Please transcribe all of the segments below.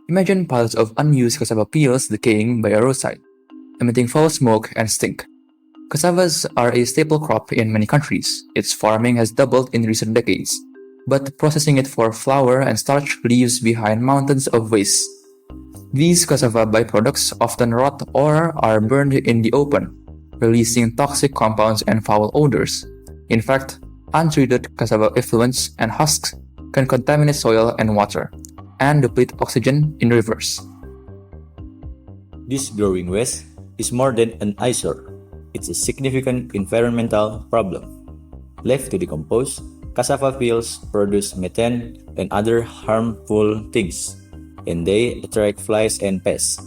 Imagine piles of unused cassava peels decaying by a roadside, emitting foul smoke and stink. Cassavas are a staple crop in many countries. Its farming has doubled in recent decades, but processing it for flour and starch leaves behind mountains of waste. These cassava byproducts often rot or are burned in the open, releasing toxic compounds and foul odors. In fact, untreated cassava effluents and husks can contaminate soil and water, and deplete oxygen in rivers. This growing waste is more than an eyesore. It's a significant environmental problem. Left to decompose, cassava fields produce methane and other harmful things, and they attract flies and pests.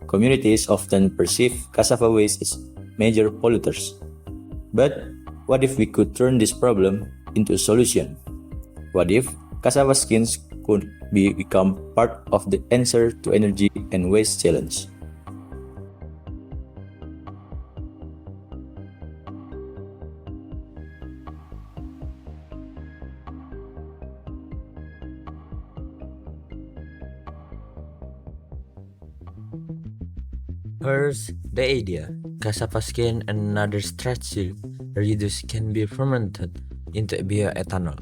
Communities often perceive cassava waste as major polluters. But what if we could turn this problem into a solution? What if cassava skins could become part of the answer to energy and waste challenge? Here's the idea. Cassava skin and another stretchy residue can be fermented into bioethanol,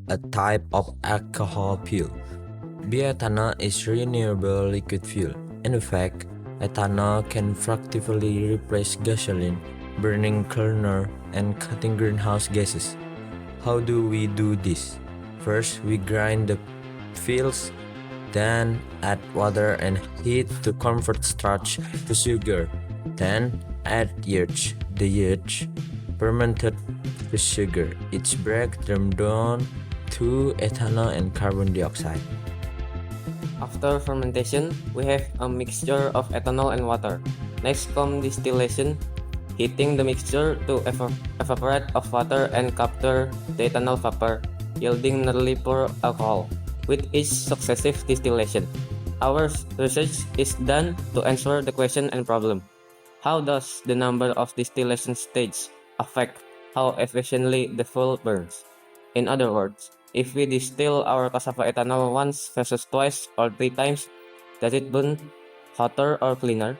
a type of alcohol fuel. Bioethanol is renewable liquid fuel. In fact, ethanol can effectively replace gasoline, burning cleaner and cutting greenhouse gases. How do we do this? First, we grind the fuels, then add water and heat to convert starch to sugar. Then add yeast. The yeast fermented the sugar. It breaks them down to ethanol and carbon dioxide. After fermentation, we have a mixture of ethanol and water. Next comes distillation, heating the mixture to evaporate of water and capture the ethanol vapor, yielding nearly pure alcohol. With each successive distillation, our research is done to answer the question and problem. How does the number of distillation stages affect how efficiently the fuel burns? In other words, if we distill our cassava ethanol once versus twice or 3 times, does it burn hotter or cleaner?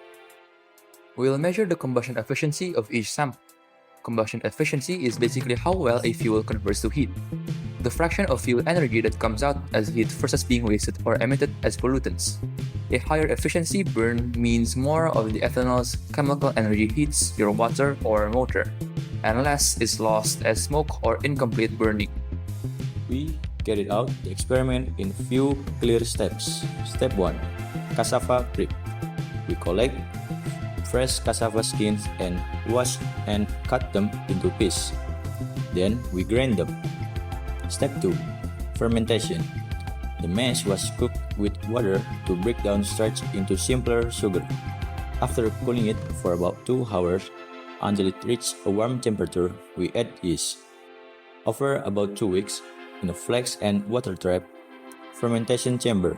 We'll measure the combustion efficiency of each sample. Combustion efficiency is basically how well a fuel converts to heat. The fraction of fuel energy that comes out as heat versus being wasted or emitted as pollutants. A higher efficiency burn means more of the ethanol's chemical energy heats your water or motor, and less is lost as smoke or incomplete burning. We carried out the experiment in few clear steps. Step 1. Cassava prep. We collect fresh cassava skins and wash and cut them into pieces. Then we grind them. Step 2. Fermentation. The mash was cooked with water to break down starch into simpler sugar. After cooling it for about 2 hours until it reached a warm temperature, we add yeast. Over about 2 weeks, in a flex and water trap fermentation chamber,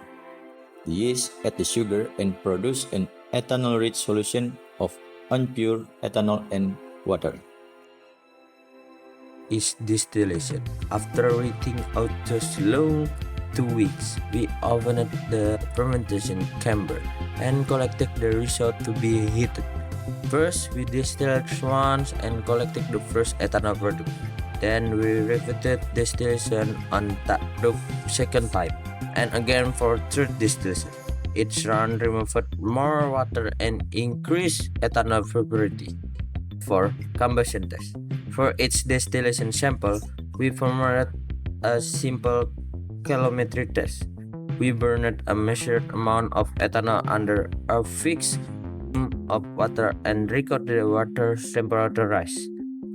the yeast add the sugar and produce an ethanol-rich solution of unpure ethanol and water. Is distillation. After waiting out just long 2 weeks, we opened the fermentation chamber and collected the result to be heated. First, we distilled once and collected the first ethanol product. Then we repeated distillation on the second time, and again for third distillation. Each round removed more water and increased ethanol purity. For combustion test. For each distillation sample, we performed a simple calorimetry test. We burned a measured amount of ethanol under a fixed of water and recorded the water temperature rise.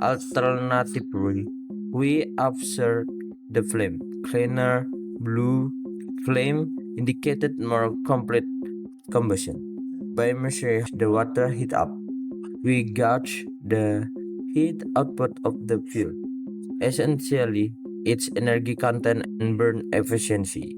Alternatively, we observed the flame. Cleaner blue flame indicated more complete combustion. By measuring the water heat up, we gauge the heat output of the fuel, essentially its energy content and burn efficiency.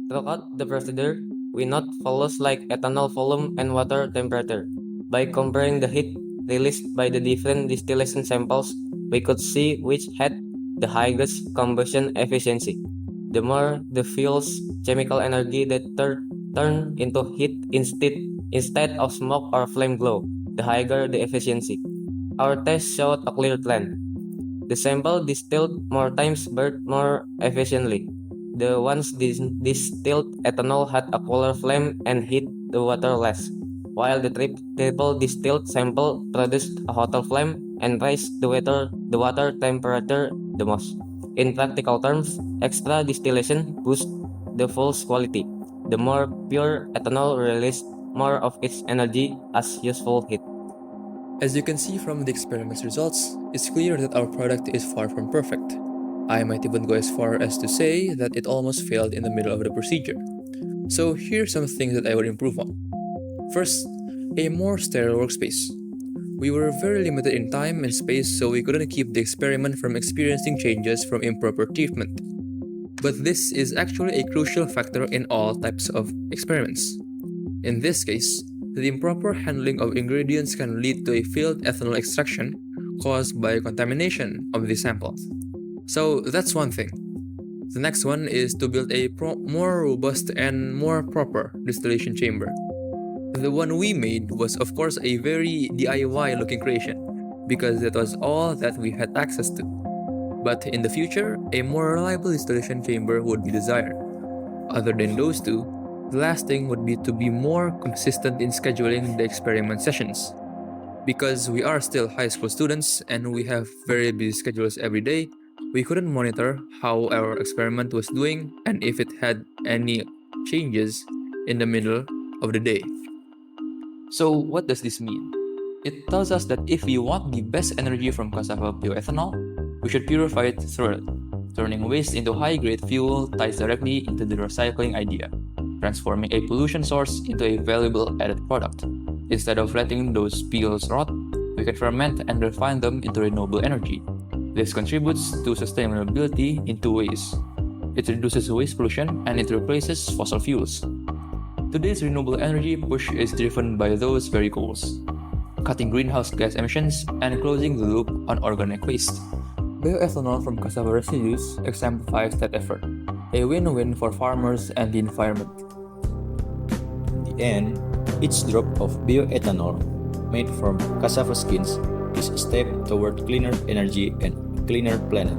Throughout the procedure, we note values like ethanol volume and water temperature. By comparing the heat released by the different distillation samples, we could see which had the highest combustion efficiency. The more the fuel's chemical energy, the turn into heat instead of smoke or flame glow, the higher the efficiency. Our test showed a clear trend. The sample distilled more times burned more efficiently. The ones distilled ethanol had a cooler flame and heat the water less, while the triple distilled sample produced a hotter flame and raised the water temperature the most. In practical terms, extra distillation boosts the fuel's quality. The more pure ethanol released more of its energy as useful heat. As you can see from the experiment's results, it's clear that our product is far from perfect. I might even go as far as to say that it almost failed in the middle of the procedure. So here's some things that I would improve on. First, a more sterile workspace. We were very limited in time and space, so we couldn't keep the experiment from experiencing changes from improper treatment. But this is actually a crucial factor in all types of experiments. In this case, the improper handling of ingredients can lead to a failed ethanol extraction caused by contamination of the samples. So that's one thing. The next one is to build a more robust and more proper distillation chamber. The one we made was of course a very DIY looking creation because that was all that we had access to. But in the future, a more reliable distillation chamber would be desired. Other than those two, the last thing would be to be more consistent in scheduling the experiment sessions. Because we are still high school students and we have very busy schedules every day, we couldn't monitor how our experiment was doing and if it had any changes in the middle of the day. So what does this mean? It tells us that if we want the best energy from cassava bioethanol, we should purify it thoroughly. Turning waste into high-grade fuel ties directly into the recycling idea, transforming a pollution source into a valuable added product. Instead of letting those fuels rot, we can ferment and refine them into renewable energy. This contributes to sustainability in two ways. It reduces waste pollution and it replaces fossil fuels. Today's renewable energy push is driven by those very goals: cutting greenhouse gas emissions and closing the loop on organic waste. Bioethanol from cassava residues exemplifies that effort, a win-win for farmers and the environment. In the end, each drop of bioethanol made from cassava skins is a step toward cleaner energy and a cleaner planet.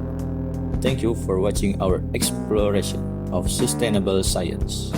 Thank you for watching our exploration of sustainable science.